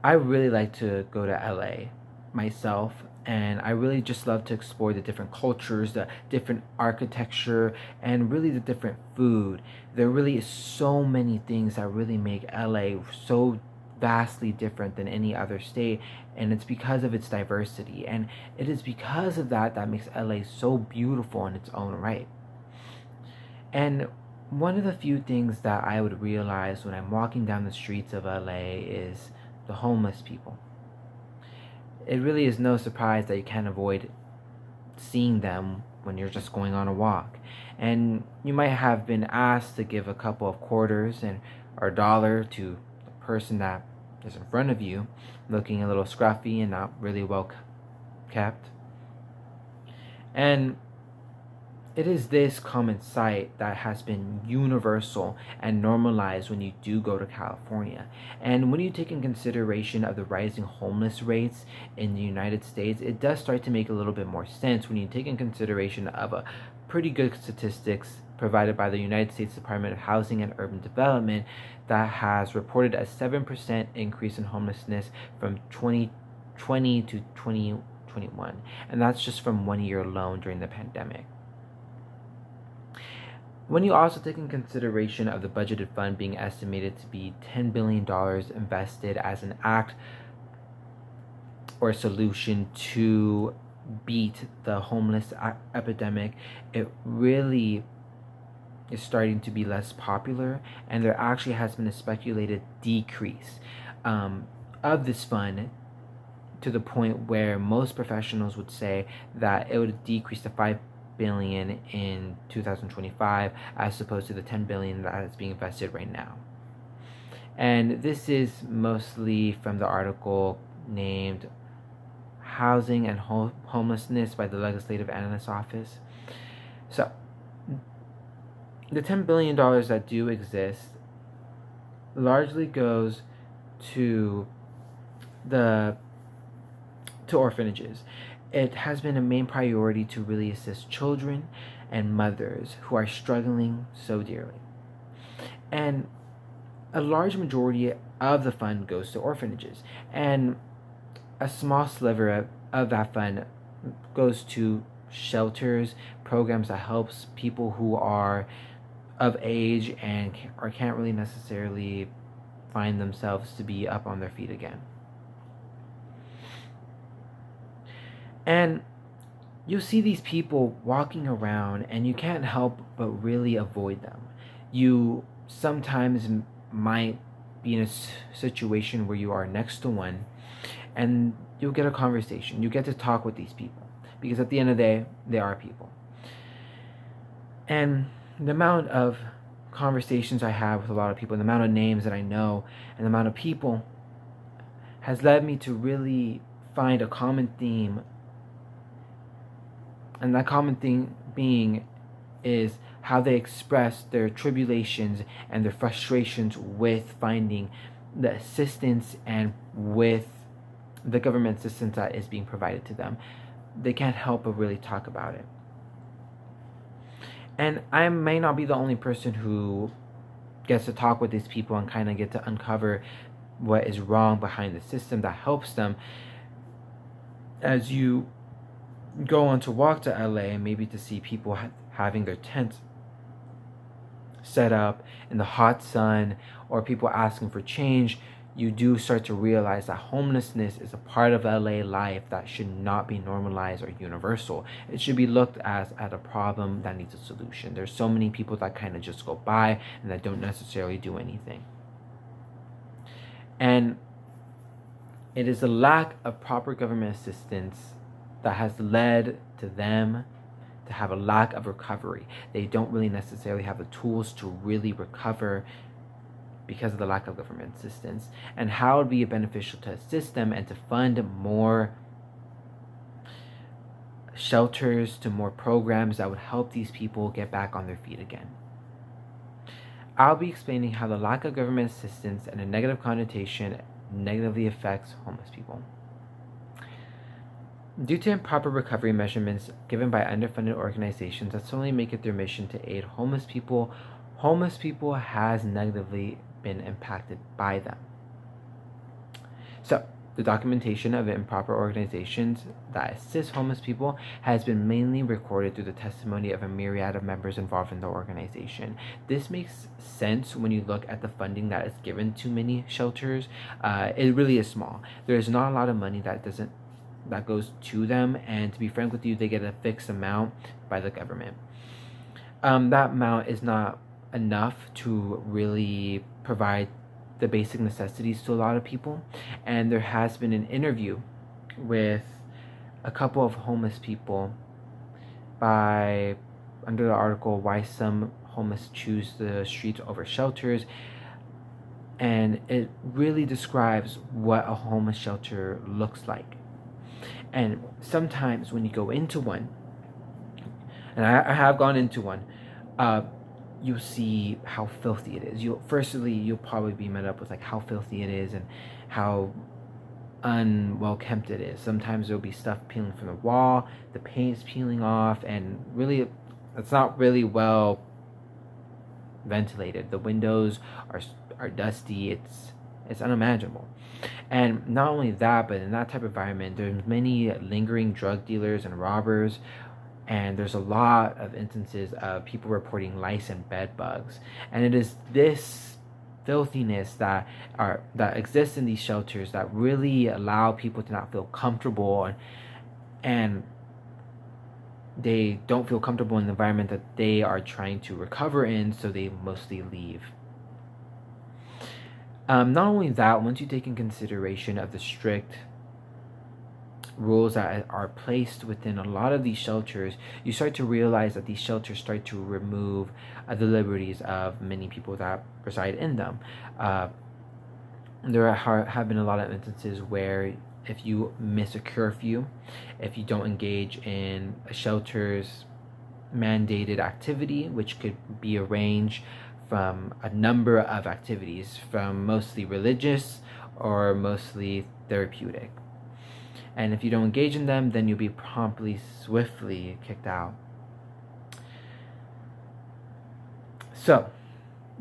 I really like to go to LA myself, and I really just love to explore the different cultures, the different architecture, and really the different food. There really is so many things that really make LA so vastly different than any other state, and it's because of its diversity, and it is because of that that makes LA so beautiful in its own right. And one of the few things that I would realize when I'm walking down the streets of LA is the homeless people. It really is no surprise that you can't avoid seeing them when you're just going on a walk. And you might have been asked to give a couple of quarters and or a dollar to the person that is in front of you, looking a little scruffy and not really well kept. And it is this common sight that has been universal and normalized when you do go to California. And when you take in consideration of the rising homeless rates in the United States, it does start to make a little bit more sense when you take in consideration of a pretty good statistics provided by the United States Department of Housing and Urban Development that has reported a 7% increase in homelessness from 2020 to 2021. And that's just from 1 year alone during the pandemic. When you also take in consideration of the budgeted fund being estimated to be $10 billion invested as an act or solution to beat the homeless epidemic, it really is starting to be less popular, and there actually has been a speculated decrease of this fund to the point where most professionals would say that it would decrease to 5 billion in 2025 as opposed to the 10 billion that is being invested right now. And this is mostly from the article named Housing and Homelessness by the Legislative Analyst's Office. So the $10 billion that do exist largely goes to orphanages. It has been a main priority to really assist children and mothers who are struggling so dearly. And a large majority of the fund goes to orphanages, and a small sliver of that fund goes to shelters, programs that helps people who are of age and can't really necessarily find themselves to be up on their feet again. And you see these people walking around and you can't help but really avoid them. You sometimes might be in a situation where you are next to one and you'll get a conversation. You get to talk with these people because at the end of the day, they are people. And the amount of conversations I have with a lot of people, the amount of names that I know, and the amount of people has led me to really find a common theme. And that common thing being is how they express their tribulations and their frustrations with finding the assistance and with the government assistance that is being provided to them. They can't help but really talk about it. And I may not be the only person who gets to talk with these people and kind of get to uncover what is wrong behind the system that helps them. As you go on to walk to LA and maybe to see people having their tents set up in the hot sun or people asking for change, you do start to realize that homelessness is a part of LA life that should not be normalized or universal. It should be looked at a problem that needs a solution. There's so many people that kind of just go by and that don't necessarily do anything. And it is a lack of proper government assistance that has led to them to have a lack of recovery. They don't really necessarily have the tools to really recover because of the lack of government assistance. And how it would be beneficial to assist them and to fund more shelters, to more programs that would help these people get back on their feet again. I'll be explaining how the lack of government assistance and a negative connotation negatively affects homeless people. Due to improper recovery measurements given by underfunded organizations that solely make it their mission to aid homeless people has negatively been impacted by them. So, the documentation of improper organizations that assist homeless people has been mainly recorded through the testimony of a myriad of members involved in the organization. This makes sense when you look at the funding that is given to many shelters. It really is small. There's not a lot of money that goes to them, and to be frank with you, they get a fixed amount by the government. That amount is not enough to really provide the basic necessities to a lot of people. And there has been an interview with a couple of homeless people under the article Why Some Homeless Choose the Streets Over Shelters, and it really describes what a homeless shelter looks like. And sometimes when you go into one, and I have gone into one, you'll see how filthy it is. You'll probably be met up with like how filthy it is and how unwell kept it is. Sometimes there'll be stuff peeling from the wall, the paint's peeling off, and really it's not really well ventilated. The windows are dusty. It's unimaginable. And not only that, but in that type of environment, there's many lingering drug dealers and robbers. And there's a lot of instances of people reporting lice and bed bugs. And it is this filthiness that exists in these shelters that really allow people to not feel comfortable, and they don't feel comfortable in the environment that they are trying to recover in, so they mostly leave. Not only that, once you take in consideration of the strict rules that are placed within a lot of these shelters, you start to realize that these shelters start to remove the liberties of many people that reside in them. There have been a lot of instances where if you miss a curfew, if you don't engage in a shelter's mandated activity, which could be arranged from a number of activities, from mostly religious or mostly therapeutic. And if you don't engage in them, then you'll be swiftly kicked out. So,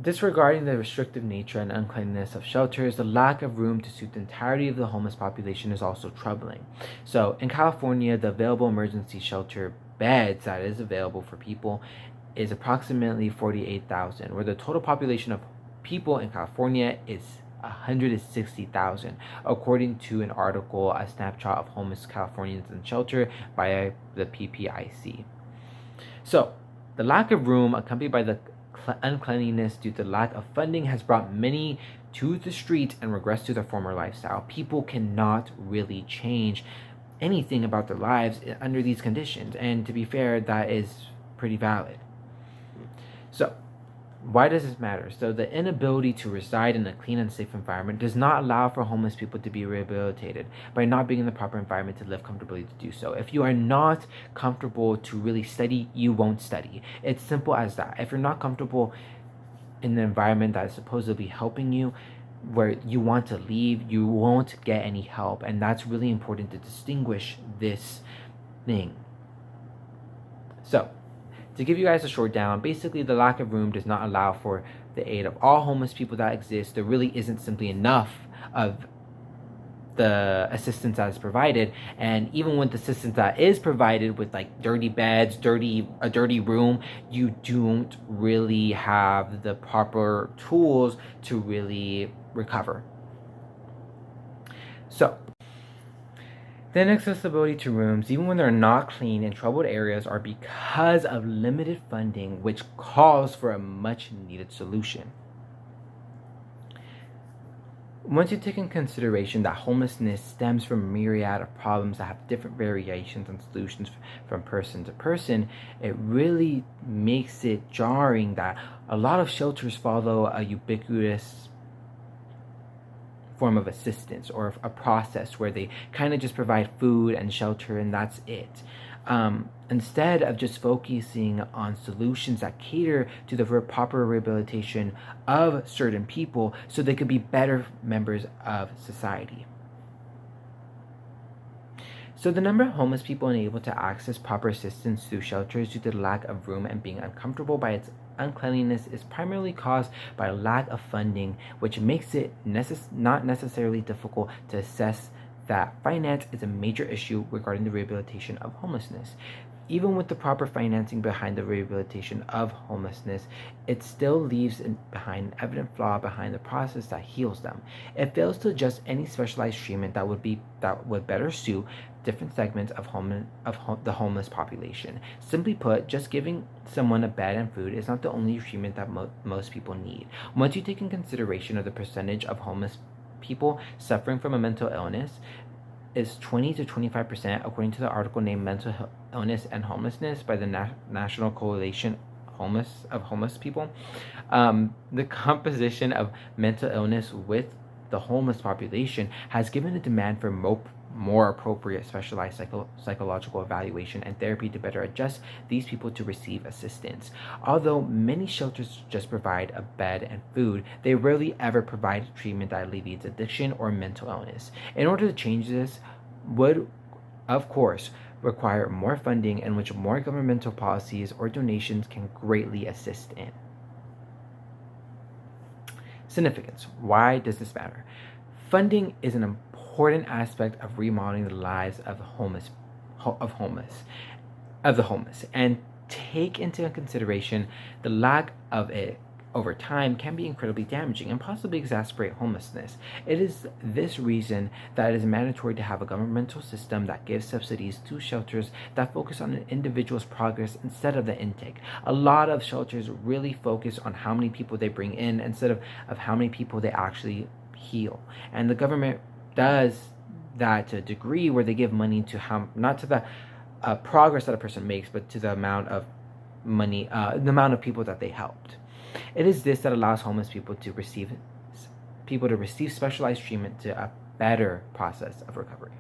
disregarding the restrictive nature and uncleanliness of shelters, the lack of room to suit the entirety of the homeless population is also troubling. So, in California, the available emergency shelter beds that is available for people is approximately 48,000, where the total population of people in California is 160,000, according to an article, A Snapshot of Homeless Californians in Shelter by the PPIC. So, the lack of room, accompanied by the uncleanliness due to lack of funding, has brought many to the street and regressed to their former lifestyle. People cannot really change anything about their lives under these conditions, and to be fair, that is pretty valid. So, why does this matter? So the inability to reside in a clean and safe environment does not allow for homeless people to be rehabilitated by not being in the proper environment to live comfortably to do so. If you are not comfortable to really study, you won't study. It's simple as that. If you're not comfortable in the environment that is supposedly helping you, where you want to leave, you won't get any help. And that's really important to distinguish this thing. So, to give you guys a short down, basically the lack of room does not allow for the aid of all homeless people that exist. There really isn't simply enough of the assistance that is provided, and even with the assistance that is provided with like dirty beds, a dirty room, you don't really have the proper tools to really recover. So, the inaccessibility to rooms, even when they're not clean in troubled areas, are because of limited funding, which calls for a much needed solution. Once you take in consideration that homelessness stems from a myriad of problems that have different variations and solutions from person to person, it really makes it jarring that a lot of shelters follow a ubiquitous form of assistance or a process where they kind of just provide food and shelter and that's it. Instead of just focusing on solutions that cater to the proper rehabilitation of certain people so they could be better members of society. So the number of homeless people unable to access proper assistance through shelters due to the lack of room and being uncomfortable by its uncleanliness is primarily caused by a lack of funding, which makes it not necessarily difficult to assess that finance is a major issue regarding the rehabilitation of homelessness. Even with the proper financing behind the rehabilitation of homelessness, it still leaves behind an evident flaw behind the process that heals them. It fails to adjust any specialized treatment that would better suit different segments of the homeless population. Simply put, just giving someone a bed and food is not the only treatment that most people need. Once you take in consideration of the percentage of homeless people suffering from a mental illness is 20 to 25%, according to the article named Mental Illness and Homelessness by the National Coalition of Homeless People. The composition of mental illness with the homeless population has given a demand for more appropriate specialized psychological evaluation and therapy to better adjust these people to receive assistance. Although many shelters just provide a bed and food, they rarely ever provide treatment that alleviates addiction or mental illness. In order to change this would, of course, require more funding in which more governmental policies or donations can greatly assist in. Significance. Why does this matter? Funding is an important aspect of remodeling the lives of the homeless, and take into consideration the lack of it over time can be incredibly damaging and possibly exacerbate homelessness. It is this reason that it is mandatory to have a governmental system that gives subsidies to shelters that focus on an individual's progress instead of the intake. A lot of shelters really focus on how many people they bring in instead of how many people they actually heal. And the government does that to a degree where they give money to not to the progress that a person makes, but to the amount of money, the amount of people that they helped. It is this that allows homeless people to receive specialized treatment to a better process of recovery.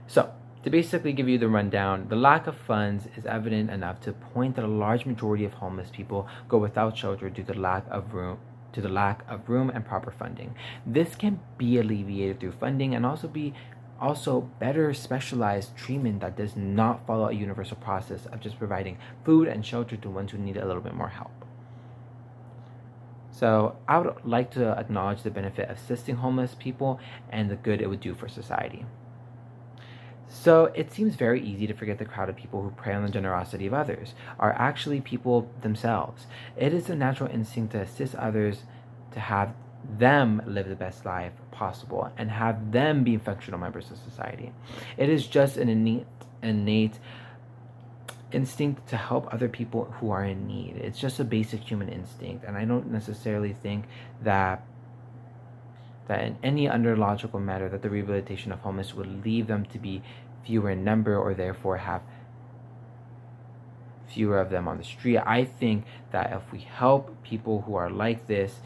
So, to basically give you the rundown, the lack of funds is evident enough to point that a large majority of homeless people go without shelter due to the lack of room and proper funding. This can be alleviated through funding and also better specialized treatment that does not follow a universal process of just providing food and shelter to ones who need a little bit more help. So I would like to acknowledge the benefit of assisting homeless people and the good it would do for society. So it seems very easy to forget the crowd of people who prey on the generosity of others are actually people themselves. It is a natural instinct to assist others, to have them live the best life possible and have them be functional members of society. It is just an innate instinct to help other people who are in need. It's just a basic human instinct, and I don't necessarily think that in any other logical matter that the rehabilitation of homeless would leave them to be fewer in number or therefore have fewer of them on the street. I think that if we help people who are like this,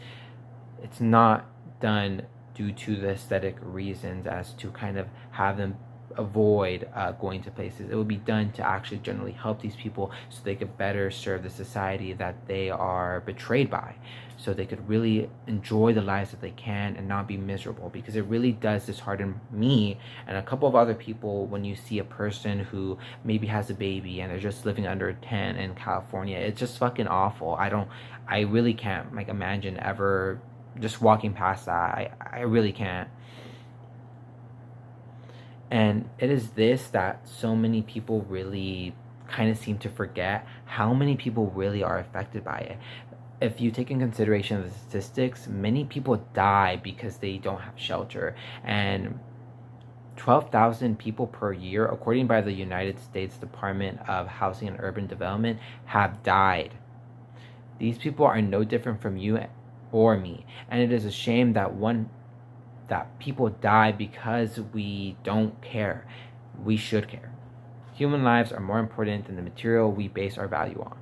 it's not done due to the aesthetic reasons as to kind of have them avoid going to places. It would be done to actually generally help these people so they could better serve the society that they are betrayed by, so they could really enjoy the lives that they can and not be miserable, because it really does dishearten me and a couple of other people when you see a person who maybe has a baby and they're just living under a tent in California. It's just fucking awful. I really can't imagine ever just walking past that. I really can't. And it is this that so many people really kind of seem to forget how many people really are affected by it. If you take in consideration the statistics, many people die because they don't have shelter. And 12,000 people per year, according by the United States Department of Housing and Urban Development, have died. These people are no different from you or me. And it is a shame that people die because we don't care. We should care. Human lives are more important than the material we base our value on.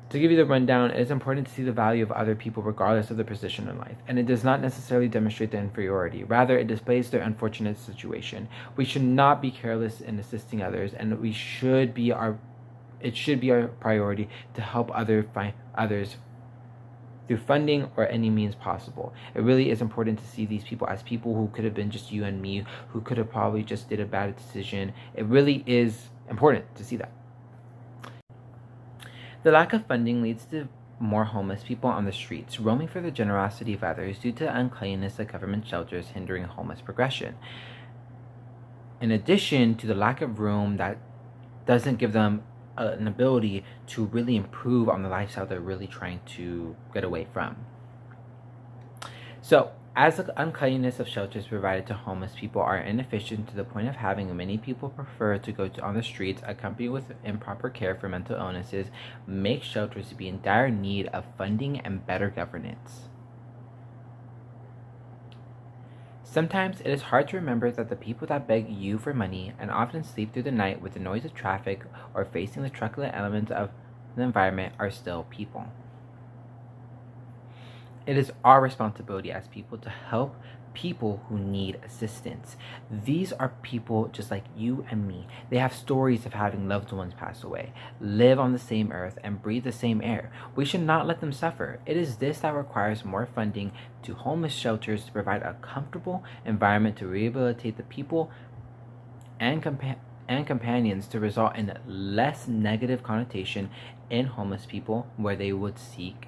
To give you the rundown, it is important to see the value of other people regardless of their position in life, and it does not necessarily demonstrate their inferiority. Rather, it displays their unfortunate situation. We should not be careless in assisting others, and it should be our priority to help others through funding or any means possible. It really is important to see these people as people who could have been just you and me, who could have probably just did a bad decision. It really is important to see that. The lack of funding leads to more homeless people on the streets, roaming for the generosity of others due to uncleanliness of government shelters hindering homeless progression. In addition to the lack of room that doesn't give them an ability to really improve on the lifestyle they're really trying to get away from. So, as the uncleanliness of shelters provided to homeless people are inefficient to the point of having many people prefer to go on the streets, accompanied with improper care for mental illnesses, make shelters to be in dire need of funding and better governance. Sometimes it is hard to remember that the people that beg you for money and often sleep through the night with the noise of traffic or facing the truculent elements of the environment are still people. It is our responsibility as people to help people who need assistance. These are people just like you and me. They have stories of having loved ones pass away, live on the same earth, and breathe the same air. We should not let them suffer. It is this that requires more funding to homeless shelters to provide a comfortable environment to rehabilitate the people and companions to result in less negative connotation in homeless people where they would seek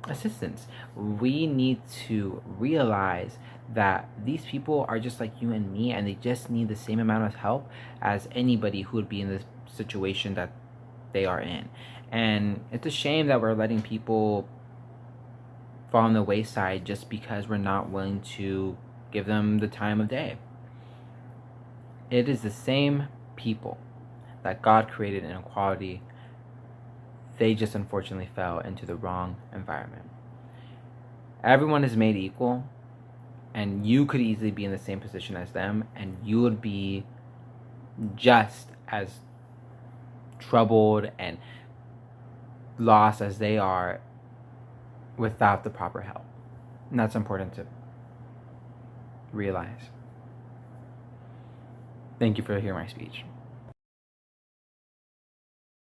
assistance. We need to realize that these people are just like you and me, and they just need the same amount of help as anybody who would be in this situation that they are in. And it's a shame that we're letting people fall on the wayside just because we're not willing to give them the time of day. It is the same people that God created in equality. They just unfortunately fell into the wrong environment. Everyone is made equal, and you could easily be in the same position as them, and you would be just as troubled and lost as they are without the proper help. And that's important to realize. Thank you for hearing my speech.